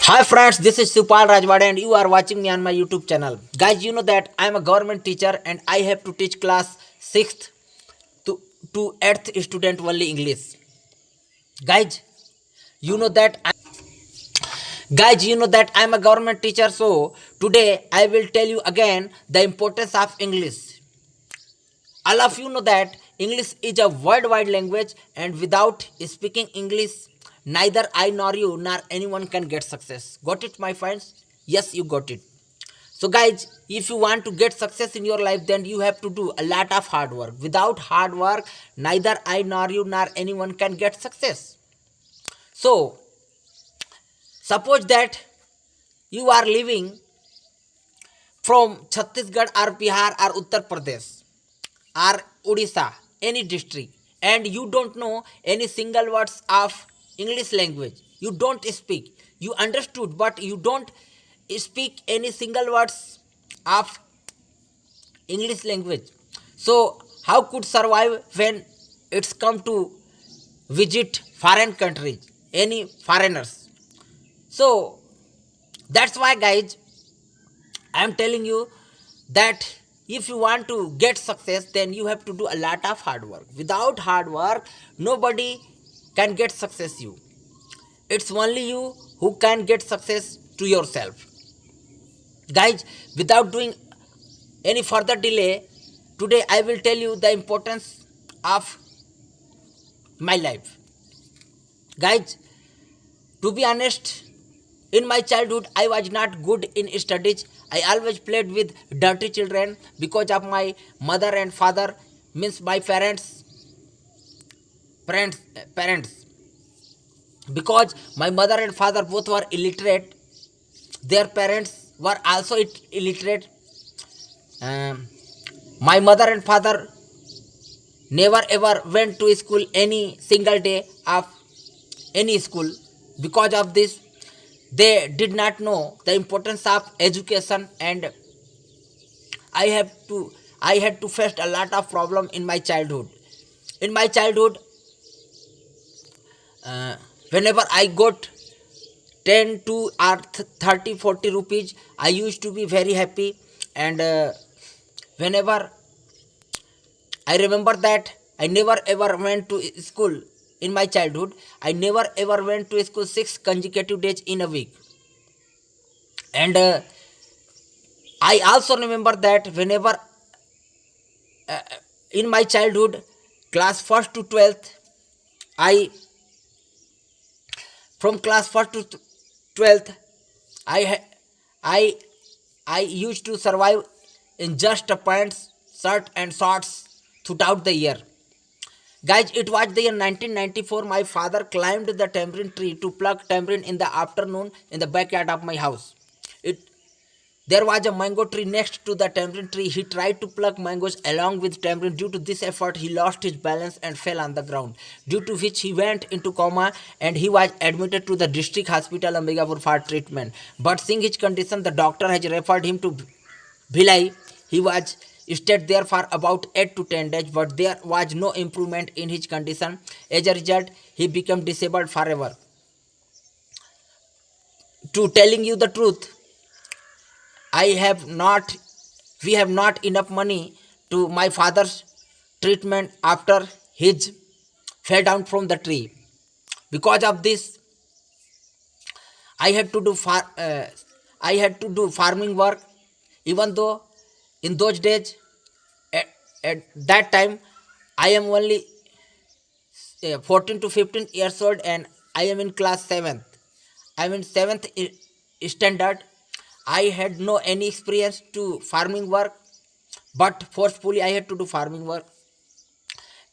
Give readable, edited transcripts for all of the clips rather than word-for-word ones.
Hi friends, this is Supal Rajwade and you are watching me on my YouTube channel. Guys, you know that I am a government teacher and I have to teach class 6th to 8th student only English. Guys, you know that I am a government teacher, so today I will tell you again the importance of English. All of you know that English is a worldwide language and without speaking English, neither I nor you nor anyone can get success. Got it, my friends? Yes, you got it. So, guys, if you want to get success in your life, then you have to do a lot of hard work. Without hard work, neither I nor you nor anyone can get success. So, suppose that you are living from Chhattisgarh or Bihar or Uttar Pradesh or Odisha, any district, and you don't know any single words of English language. You don't speak. You understood, but you don't speak any single words of English language. So how could survive when it's come to visit foreign countries, any foreigners? So that's why, guys, I am telling you that if you want to get success, then you have to do a lot of hard work. Without hard work, nobody can get success. It's only you who can get success to yourself. Guys, without doing any further delay, today I will tell you the importance of my life. Guys, to be honest, in my childhood I was not good in studies. I always played with dirty children because of my mother and father, means my parents. Because my mother and father both were illiterate, their parents were also illiterate. Um, my mother and father never ever went to school any single day of any school. Because of this, they did not know the importance of education, and I have to I had to face a lot of problem in my childhood. In my childhood, uh, whenever I got 10 to or 30 40 rupees, I used to be very happy. And whenever I remember that I never ever went to school in my childhood, I never ever went to school 6 consecutive days in a week. And I also remember that whenever in my childhood, class 1st to 12th, I from class 1st to 12th, I ha- I I used to survive in just a pants, shirt and shorts throughout the year. Guys, it was the year 1994. My father climbed the tamarind tree to pluck tamarind in the afternoon in the backyard of my house. It There was a mango tree next to the tamarind tree. He tried to pluck mangoes along with tamarind. Due to this effort, he lost his balance and fell on the ground, due to which he went into coma and he was admitted to the district hospital Ambigapur for treatment. But seeing his condition, the doctor has referred him to Bhilai. He was stayed there for about 8 to 10 days, but there was no improvement in his condition. As a result, he became disabled forever. To telling you the truth, I have not, we have not enough money to my father's treatment after his fell down from the tree. Because of this, I had to do I had to do farming work, even though in those days, at, at that time, I am only 14 to 15 years old and I am in class 7th. I am in 7th standard. I had no any experience to farming work, but forcefully I had to do farming work.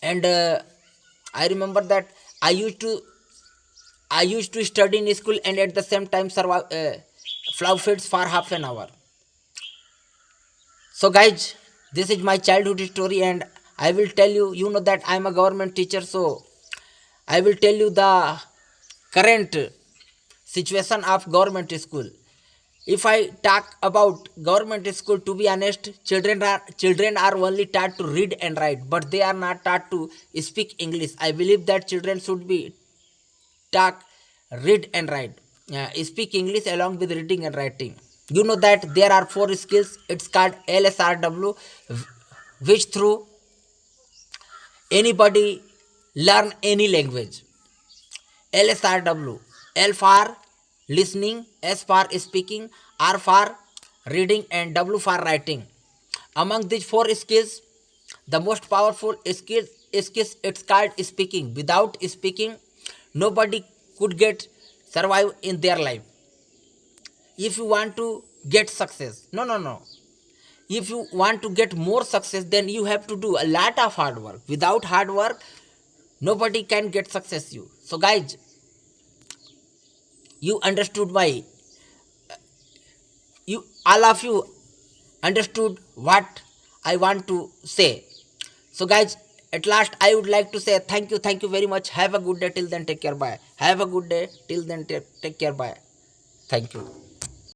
And I remember that I used to I used to study in school and at the same time survive flower fields for half an hour. So, guys, this is my childhood story, and I will tell you. You know that I am a government teacher, so I will tell you the current situation of government school. If I talk about government school, to be honest, children are only taught to read and write, but they are not taught to speak English. I believe that children should be taught read and write. speak English along with reading and writing. You know that there are four skills. It's called LSRW, which through anybody learn any language. LSRW. L for listening, S for speaking, R for reading, and W for writing. Among these four skills, the most powerful skills it's called speaking. Without speaking, nobody could get survive in their life. If you want to get success, no. If you want to get more success, then you have to do a lot of hard work. Without hard work, nobody can get success. You so guys, you understood my you all of you understood what I want to say. So guys, at last I would like to say thank you very much. Have a good day till then, take care, bye. Have a good day till then, take care, bye. Thank you.